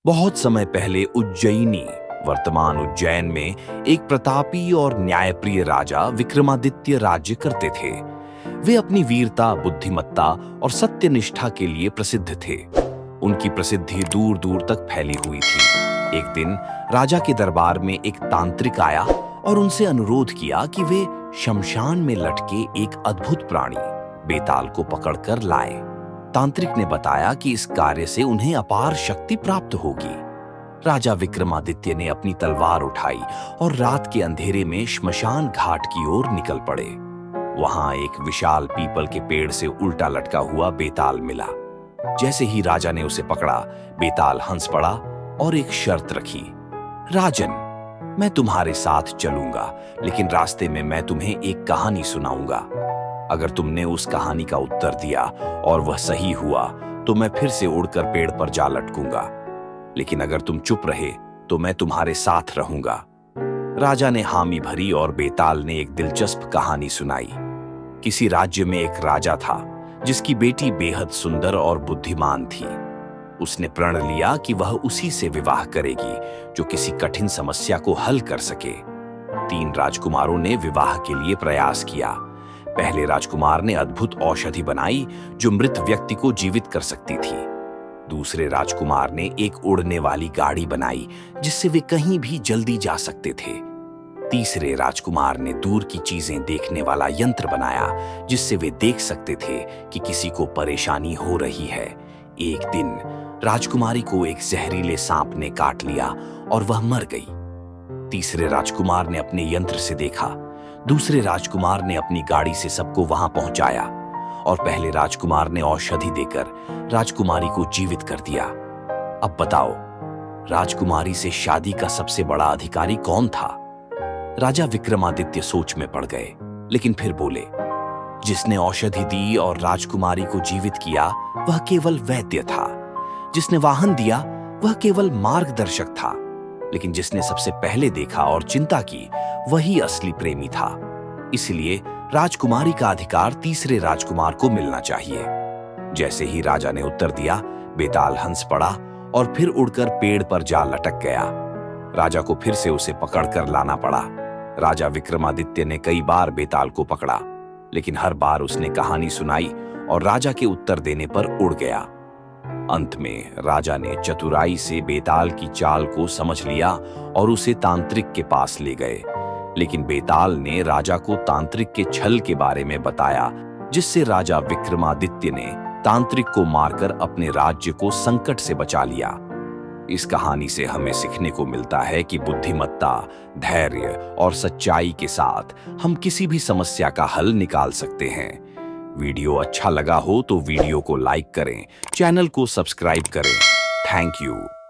बहुत समय पहले उज्जयिनी वर्तमान उज्जैन में एक प्रतापी और न्यायप्रिय राजा विक्रमादित्य राज्य करते थे। वे अपनी वीरता, बुद्धिमत्ता और सत्यनिष्ठा के लिए प्रसिद्ध थे। उनकी प्रसिद्धि दूर दूर तक फैली हुई थी। एक दिन राजा के दरबार में एक तांत्रिक आया और उनसे अनुरोध किया कि वे शमशान में लटके एक अद्भुत प्राणी बेताल को पकड़कर लाएं। तांत्रिक ने बताया कि इस कार्य से उन्हें अपार शक्ति प्राप्त होगी। राजा विक्रमादित्य ने अपनी तलवार उठाई और रात के अंधेरे में श्मशान घाट की ओर निकल पड़े। वहां एक विशाल पीपल के पेड़ से उल्टा लटका हुआ बेताल मिला। जैसे ही राजा ने उसे पकड़ा, बेताल हंस पड़ा और एक शर्त रखी। राजन, मैं तुम्हारे साथ चलूंगा, लेकिन रास्ते में मैं तुम्हें एक कहानी सुनाऊंगा। अगर तुमने उस कहानी का उत्तर दिया और वह सही हुआ तो मैं फिर से उड़कर पेड़ पर जा लटकूंगा, लेकिन अगर तुम चुप रहे तो मैं तुम्हारे साथ रहूंगा। राजा ने हामी भरी और बेताल ने एक दिलचस्प कहानी सुनाई। किसी राज्य में एक राजा था जिसकी बेटी बेहद सुंदर और बुद्धिमान थी। उसने प्रण लिया कि वह उसी से विवाह करेगी जो किसी कठिन समस्या को हल कर सके। 3 राजकुमारों ने विवाह के लिए प्रयास किया। पहले राजकुमार ने अद्भुत औषधि बनाई जो मृत व्यक्ति को जीवित कर सकती थी। दूसरे राजकुमार ने एक उड़ने वाली गाड़ी बनाई जिससे वे कहीं भी जल्दी जा सकते थे। तीसरे राजकुमार ने दूर की चीजें देखने वाला यंत्र बनाया जिससे वे देख सकते थे कि किसी को परेशानी हो रही है। एक दिन राजकुमारी को एक जहरीले सांप ने काट लिया और वह मर गई। तीसरे राजकुमार ने अपने यंत्र से देखा। दूसरे राजकुमार ने अपनी गाड़ी से सबको वहां पहुंचाया और पहले राजकुमार ने औषधि देकर राजकुमारी को जीवित कर दिया। अब बताओ, राजकुमारी से शादी का सबसे बड़ा अधिकारी कौन था? राजा विक्रमादित्य सोच में पड़ गए, लेकिन फिर बोले, जिसने औषधि दी और राजकुमारी को जीवित किया वह केवल वैद्य था। जिसने वाहन दिया वह केवल मार्गदर्शक था, लेकिन जिसने सबसे पहले देखा और चिंता की वही असली प्रेमी था। इसलिए राजकुमारी का अधिकार तीसरे राजकुमार को मिलना चाहिए। जैसे ही राजा ने उत्तर दिया, बेताल हंस पड़ा और फिर उड़कर पेड़ पर जा लटक गया। राजा को फिर से उसे पकड़कर लाना पड़ा। राजा विक्रमादित्य ने कई बार बेताल को पकड़ा, लेकिन हर बार उसने कहानी सुनाई और राजा के उत्तर देने पर उड़ गया। अंत में राजा ने चतुराई से बेताल की चाल को समझ लिया और उसे तांत्रिक के पास ले गए। लेकिन बेताल ने राजा को तांत्रिक के छल के बारे में बताया, जिससे राजा विक्रमादित्य ने तांत्रिक को मारकर अपने राज्य को संकट से बचा लिया। इस कहानी से हमें सीखने को मिलता है कि बुद्धिमत्ता, धैर्य और सच्चाई के साथ हम किसी भी समस्या का हल निकाल सकते हैं। वीडियो अच्छा लगा हो तो वीडियो को लाइक करें, चैनल को सब्सक्राइब करें। Thank you.